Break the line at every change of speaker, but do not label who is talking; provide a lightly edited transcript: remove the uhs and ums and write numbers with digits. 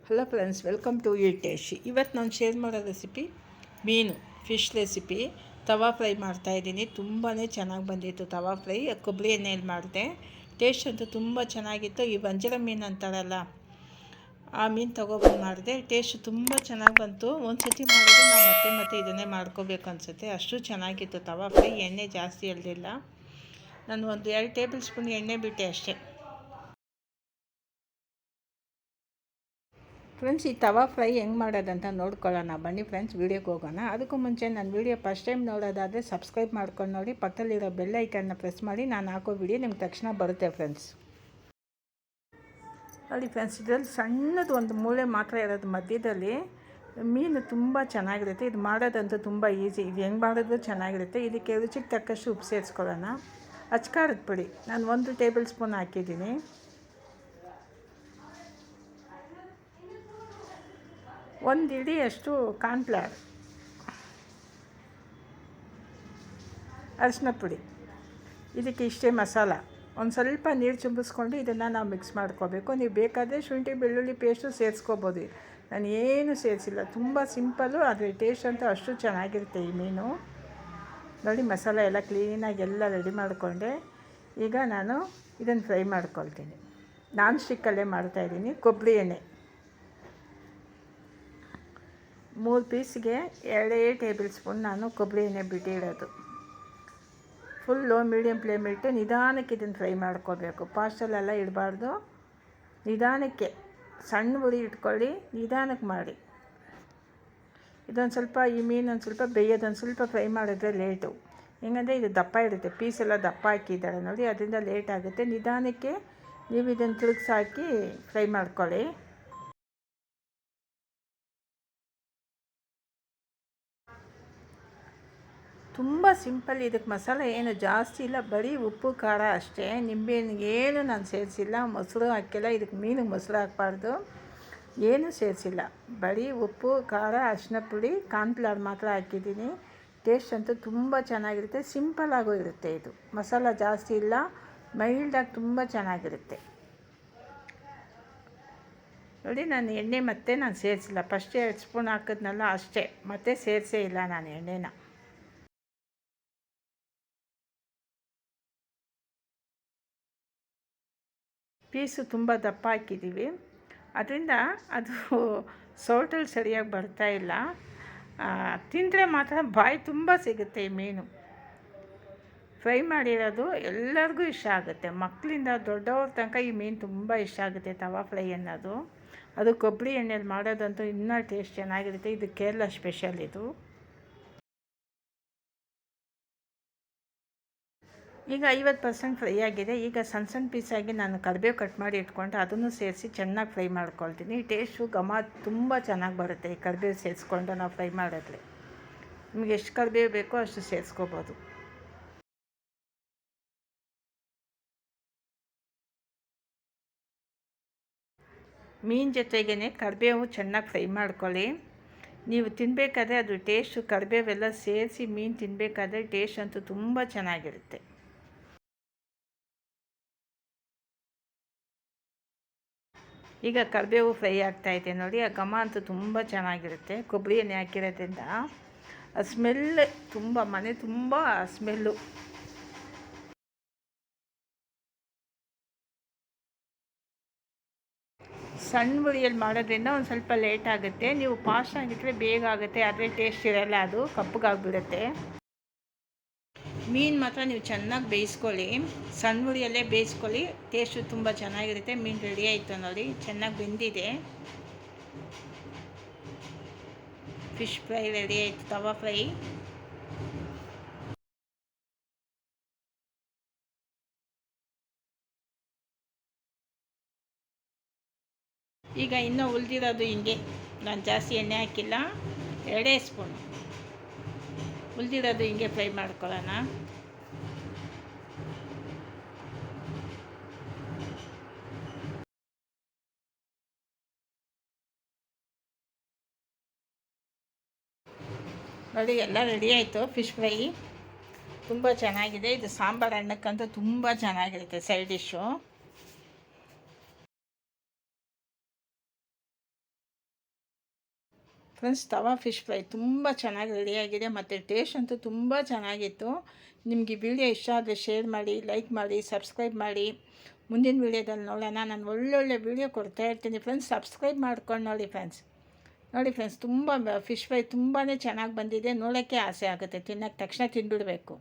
Hello friends, welcome to ಈ taste. ಇವತ್ತು ನಾನು ಶೇರ್ ಮಾಡೋ ರೆಸಿಪಿ ಮೀನು ಫಿಶ್ ರೆಸಿಪಿ. ತವಾ ಫ್ರೈ ಮಾಡ್ತಾಯಿದ್ದೀನಿ. ತುಂಬಾ ಚೆನ್ನಾಗಿ ಬಂದಿತ್ತು ತವಾ ಫ್ರೈ. ಕೊಬ್ಬರಿ ಎಣ್ಣೆಯಲ್ಲಿ ಮಾಡಿದೆ. ಟೇಸ್ಟ್ ಅಂತೂ ತುಂಬ ಚೆನ್ನಾಗಿತ್ತು. ಈ ಬಂಜರ ಮೀನು ಅಂತಾರಲ್ಲ, ಆ ಮೀನು ತೊಗೊಬಂದು ಮಾಡಿದೆ. ಟೇಸ್ಟ್ ತುಂಬ ಚೆನ್ನಾಗಿ ಬಂತು. ಒಂದು ಸತಿ ಮಾಡಿದ್ರೆ ನಾವು ಮತ್ತೆ ಮತ್ತೆ ಇದನ್ನೇ ಮಾಡ್ಕೋಬೇಕು ಅನಿಸುತ್ತೆ, ಅಷ್ಟು ಚೆನ್ನಾಗಿತ್ತು ತವಾ ಫ್ರೈ. ಎಣ್ಣೆ ಜಾಸ್ತಿ ಎಳೆದಿಲ್ಲ. ನಾನು ಒಂದು 2 ಟೇಬಲ್ ಸ್ಪೂನ್ ಎಣ್ಣೆ ಬಿಟ್ಟೆ ಅಷ್ಟೇ. ಫ್ರೆಂಡ್ಸ್, ಈ ತವಾ ಫ್ರೈ ಹೆಂಗೆ ಮಾಡೋದಂತ ನೋಡ್ಕೊಳ್ಳೋಣ ಬನ್ನಿ ಫ್ರೆಂಡ್ಸ್. ವೀಡಿಯೋಗೆ ಹೋಗೋಣ. ಅದಕ್ಕೂ ಮುಂಚೆ ನನ್ನ ವೀಡಿಯೋ ಫಸ್ಟ್ ಟೈಮ್ ನೋಡೋದಾದರೆ ಸಬ್ಸ್ಕ್ರೈಬ್ ಮಾಡ್ಕೊಂಡು ನೋಡಿ, ಪಕ್ಕದಲ್ಲಿರೋ ಬೆಲ್ ಐಕನ್ನ ಪ್ರೆಸ್ ಮಾಡಿ. ನಾನು ಹಾಕೋ ವೀಡಿಯೋ ನಿಮ್ಗೆ ತಕ್ಷಣ ಬರುತ್ತೆ ಫ್ರೆಂಡ್ಸ್. ನೋಡಿ ಫ್ರೆಂಡ್ಸ್, ಇದರಲ್ಲಿ ಸಣ್ಣದು ಒಂದು ಮೂಳೆ ಮಾತ್ರ ಇರೋದು ಮಧ್ಯದಲ್ಲಿ. ಮೀನು ತುಂಬ ಚೆನ್ನಾಗಿರುತ್ತೆ. ಇದು ಮಾಡೋದಂತೂ ತುಂಬ ಈಸಿ. ಇದು ಹೆಂಗೆ ಮಾಡಿದ್ರು ಚೆನ್ನಾಗಿರುತ್ತೆ. ಇದಕ್ಕೆ ರುಚಿಗೆ ತಕ್ಕಷ್ಟು ಉಪ್ಪು ಸೇರಿಸ್ಕೊಳ್ಳೋಣ. ಅಚ್ಕಾರದ ಪುಡಿ ನಾನು 1 ಟೇಬಲ್ ಸ್ಪೂನ್ ಹಾಕಿದ್ದೀನಿ. ಒಂದು ಹಿಡಿಯಷ್ಟು ಕಾರ್ನ್ಫ್ಲವರ್, ಅರಿಶಿನ ಪುಡಿ, ಇದಕ್ಕೆ ಇಷ್ಟೇ ಮಸಾಲ. ಒಂದು ಸ್ವಲ್ಪ ನೀರು ಚುಂಬಿಸ್ಕೊಂಡು ಇದನ್ನು ನಾವು ಮಿಕ್ಸ್ ಮಾಡ್ಕೋಬೇಕು. ನೀವು ಬೇಕಾದರೆ ಶುಂಠಿ ಬೆಳ್ಳುಳ್ಳಿ ಪೇಸ್ಟು ಸೇರಿಸ್ಕೋಬೋದು. ನಾನು ಏನು ಸೇರಿಸಿಲ್ಲ, ತುಂಬ ಸಿಂಪಲ್ಲು, ಆದರೆ ಟೇಸ್ಟ್ ಅಂತೂ ಅಷ್ಟು ಚೆನ್ನಾಗಿರುತ್ತೆ ಈ ಮೀನು. ನೋಡಿ, ಮಸಾಲ ಎಲ್ಲ ಕ್ಲೀನಾಗಿ ಎಲ್ಲ ರೆಡಿ ಮಾಡಿಕೊಂಡೆ. ಈಗ ನಾನು ಇದನ್ನು ಫ್ರೈ ಮಾಡ್ಕೊಳ್ತೀನಿ. ನಾನ್ ಸ್ಟಿಕ್ಕಲ್ಲೇ ಮಾಡ್ತಾಯಿದ್ದೀನಿ. ಕೊಬ್ಬರಿ ಎಣ್ಣೆ 3 ಪೀಸ್ಗೆ 2 ಟೇಬಲ್ ಸ್ಪೂನ್ ನಾನು ಕೊಬ್ಬರಿ ಎಣ್ಣೆ ಬಿಟ್ಟಿರೋದು. ಫುಲ್ ಲೋ ಮೀಡಿಯಮ್ ಫ್ಲೇಮ್ ಇಟ್ಟು ನಿಧಾನಕ್ಕೆ ಇದನ್ನು ಫ್ರೈ ಮಾಡ್ಕೋಬೇಕು. ಫಾಸ್ಟಲ್ಲೆಲ್ಲ ಇಡಬಾರ್ದು, ನಿಧಾನಕ್ಕೆ ಸಣ್ಣ ಉರಿ ಇಟ್ಕೊಳ್ಳಿ, ನಿಧಾನಕ್ಕೆ ಮಾಡಿ. ಇದೊಂದು ಸ್ವಲ್ಪ ಈ ಮೀನು ಒಂದು ಸ್ವಲ್ಪ ಬೇಯೋದೊಂದು ಸ್ವಲ್ಪ ಫ್ರೈ ಮಾಡಿದ್ರೆ ಲೇಟು. ಹೆಂಗಂದರೆ ಇದು ದಪ್ಪ ಇರುತ್ತೆ, ಪೀಸೆಲ್ಲ ದಪ್ಪ ಹಾಕಿದ್ದಾರೆ ನೋಡಿ, ಅದರಿಂದ ಲೇಟ್ ಆಗುತ್ತೆ. ನಿಧಾನಕ್ಕೆ ನೀವು ಇದನ್ನು ತಿರುಗಿಸಾಕಿ ಫ್ರೈ ಮಾಡ್ಕೊಳ್ಳಿ. ತುಂಬ ಸಿಂಪಲ್. ಇದಕ್ಕೆ ಮಸಾಲೆ ಏನು ಜಾಸ್ತಿ ಇಲ್ಲ, ಬರೀ ಉಪ್ಪು ಖಾರ ಅಷ್ಟೇ. ನಿಂಬೆಹಣ್ಣು ಏನು ನಾನು ಸೇರಿಸಿಲ್ಲ, ಮೊಸರು ಹಾಕಿಲ್ಲ. ಇದಕ್ಕೆ ಮೀನಿಗೆ ಮೊಸರು ಹಾಕಬಾರ್ದು, ಏನೂ ಸೇರಿಸಿಲ್ಲ. ಬರೀ ಉಪ್ಪು ಖಾರ ಅರಿಶಿನ ಪುಡಿ ಕಾರ್ನ್ಫ್ಲವರ್ ಮಾತ್ರ ಹಾಕಿದ್ದೀನಿ. ಟೇಸ್ಟ್ ಅಂತೂ ತುಂಬ ಚೆನ್ನಾಗಿರುತ್ತೆ. ಸಿಂಪಲ್ಲಾಗೂ ಇರುತ್ತೆ. ಇದು ಮಸಾಲ ಜಾಸ್ತಿ ಇಲ್ಲ, ಮೈಲ್ಡಾಗಿ ತುಂಬ ಚೆನ್ನಾಗಿರುತ್ತೆ. ನೋಡಿ, ನಾನು ಎಣ್ಣೆ ಮತ್ತೆ ನಾನು ಸೇರಿಸಿಲ್ಲ. ಫಸ್ಟ್ 2 ಸ್ಪೂನ್ ಹಾಕಿದ್ನಲ್ಲ ಅಷ್ಟೇ, ಮತ್ತೆ ಸೇರಿಸೇ ಇಲ್ಲ ನಾನು ಎಣ್ಣೆನ. ಪೀಸು ತುಂಬ ದಪ್ಪ ಹಾಕಿದ್ದೀವಿ, ಅದರಿಂದ ಅದು ಸೌಟಲ್ಲಿ ಸರಿಯಾಗಿ ಬರ್ತಾಯಿಲ್ಲ. ತಿಂದರೆ ಮಾತ್ರ ಬಾಯಿ ತುಂಬ ಸಿಗುತ್ತೆ ಈ ಮೀನು. ಫ್ರೈ ಮಾಡಿರೋದು ಎಲ್ಲರಿಗೂ ಇಷ್ಟ ಆಗುತ್ತೆ, ಮಕ್ಕಳಿಂದ ದೊಡ್ಡವ್ರ ತನಕ ಈ ಮೀನು ತುಂಬ ಇಷ್ಟ ಆಗುತ್ತೆ. ತವಾ ಫ್ರೈ ಅನ್ನೋದು, ಅದು ಕೊಬ್ಬರಿ ಎಣ್ಣೆಯಲ್ಲಿ ಮಾಡೋದಂತೂ ಇನ್ನೂ ಟೇಸ್ಟ್ ಚೆನ್ನಾಗಿರುತ್ತೆ. ಇದು ಕೇರಳ ಸ್ಪೆಷಲ್. ಇದು ಈಗ 50% ಫ್ರೈ ಆಗಿದೆ. ಈಗ ಸಣ್ಣ ಸಣ್ಣ ಪೀಸಾಗಿ ನಾನು ಕರಿಬೇವು ಕಟ್ ಮಾಡಿ ಇಟ್ಕೊಂಡು ಅದನ್ನು ಸೇರಿಸಿ ಚೆನ್ನಾಗಿ ಫ್ರೈ ಮಾಡ್ಕೊಳ್ತೀನಿ. ಟೇಸ್ಟು ಘಮ ತುಂಬ ಚೆನ್ನಾಗಿ ಬರುತ್ತೆ ಈ ಕರಿಬೇವು ಸೇರಿಸ್ಕೊಂಡು ನಾವು ಫ್ರೈ ಮಾಡಿದ್ರೆ. ನಿಮಗೆ ಎಷ್ಟು ಕರಿಬೇವು ಬೇಕೋ ಅಷ್ಟು ಸೇರಿಸ್ಕೋಬೋದು. ಮೀನು ಜೊತೆಗೇ ಕರಿಬೇವು ಚೆನ್ನಾಗಿ ಫ್ರೈ ಮಾಡ್ಕೊಳ್ಳಿ. ನೀವು ತಿನ್ನಬೇಕಾದ್ರೆ ಅದು ಟೇಸ್ಟು ಕರಿಬೇವೆಲ್ಲ ಸೇರಿಸಿ ಮೀನು ತಿನ್ನಬೇಕಾದ್ರೆ ಟೇಸ್ಟ್ ಅಂತೂ ತುಂಬ ಚೆನ್ನಾಗಿರುತ್ತೆ. ಈಗ ಕರಿಬೇವು ಫ್ರೈ ಆಗ್ತಾಯಿದೆ ನೋಡಿ. ಆ ಘಮ ಅಂತೂ ತುಂಬ ಚೆನ್ನಾಗಿರುತ್ತೆ. ಕೊಬ್ಬರಿ ಎಣ್ಣೆ ಹಾಕಿರೋದ್ರಿಂದ ಆ ಸ್ಮೆಲ್ ತುಂಬ, ಮನೆ ತುಂಬ ಸ್ಮೆಲ್ಲು. ಸಣ್ಣ ಉರಿಯಲ್ಲಿ ಮಾಡೋದ್ರಿಂದ ಒಂದು ಸ್ವಲ್ಪ ಲೇಟ್ ಆಗುತ್ತೆ. ನೀವು ಫಾಸ್ಟ್ ಆಗಿಟ್ಟರೆ ಬೇಗ ಆಗುತ್ತೆ, ಆದರೆ ಟೇಸ್ಟ್ ಇರೋಲ್ಲ, ಅದು ಕಪ್ಪಗಾಗ್ಬಿಡುತ್ತೆ. ಮೀನು ಮಾತ್ರ ನೀವು ಚೆನ್ನಾಗಿ ಬೇಯಿಸ್ಕೊಳ್ಳಿ, ಸಣ್ಣ ಉರಿಯಲ್ಲೇ ಬೇಯಿಸ್ಕೊಳ್ಳಿ. ಟೇಸ್ಟು ತುಂಬ ಚೆನ್ನಾಗಿರುತ್ತೆ. ಮೀನು ರೆಡಿ ಆಯಿತು ನೋಡಿ, ಚೆನ್ನಾಗಿ ಬೆಂದಿದೆ. ಫಿಶ್ ಫ್ರೈ ರೆಡಿ ಆಯಿತು, ತವಾ ಫ್ರೈ. ಈಗ ಇನ್ನೂ ಉಳಿದಿರೋದು ಹಿಂಗೆ, ನಾನು ಜಾಸ್ತಿ ಎಣ್ಣೆ ಹಾಕಿಲ್ಲ, 2 ಸ್ಪೂನ್ ಉಳಿದಿರೋದು ಹಿಂಗೆ ಫ್ರೈ ಮಾಡ್ಕೊಳ್ಳೋಣ. ನೋಡಿ, ಎಲ್ಲ ರೆಡಿ ಆಯಿತು ಫಿಶ್ ಫ್ರೈ. ತುಂಬ ಚೆನ್ನಾಗಿದೆ. ಇದು ಸಾಂಬಾರು ಅನ್ನಕ್ಕಂತೂ ತುಂಬ ಚೆನ್ನಾಗಿರುತ್ತೆ ಸೈಡ್ ಡಿಶ್ಶು. ಫ್ರೆಂಡ್ಸ್, ತವಾ ಫಿಶ್ ಫ್ರೈ ತುಂಬ ಚೆನ್ನಾಗಿ ರೆಡಿಯಾಗಿದೆ ಮತ್ತು ಟೇಸ್ಟ್ ಅಂತೂ ತುಂಬ ಚೆನ್ನಾಗಿತ್ತು. ನಿಮಗೆ ಈ ವಿಡಿಯೋ ಇಷ್ಟ ಆದರೆ ಶೇರ್ ಮಾಡಿ, ಲೈಕ್ ಮಾಡಿ, ಸಬ್ಸ್ಕ್ರೈಬ್ ಮಾಡಿ. ಮುಂದಿನ ವೀಡಿಯೋದಲ್ಲಿ ನೋಡೋಣ. ನಾನು ಒಳ್ಳೊಳ್ಳೆ ವೀಡಿಯೋ ಕೊಡ್ತಾ ಇರ್ತೀನಿ ಫ್ರೆಂಡ್ಸ್. ಸಬ್ಸ್ಕ್ರೈಬ್ ಮಾಡ್ಕೊಂಡು ನೋಡಿ ಫ್ರೆಂಡ್ಸ್. ತುಂಬ ಫಿಶ್ ಫ್ರೈ ತುಂಬಾ ಚೆನ್ನಾಗಿ ಬಂದಿದೆ. ನೋಡೋಕ್ಕೆ ಆಸೆ ಆಗುತ್ತೆ, ತಿನ್ನೋಕ್ಕೆ ತಕ್ಷಣ ತಿಂದುಬಿಡಬೇಕು.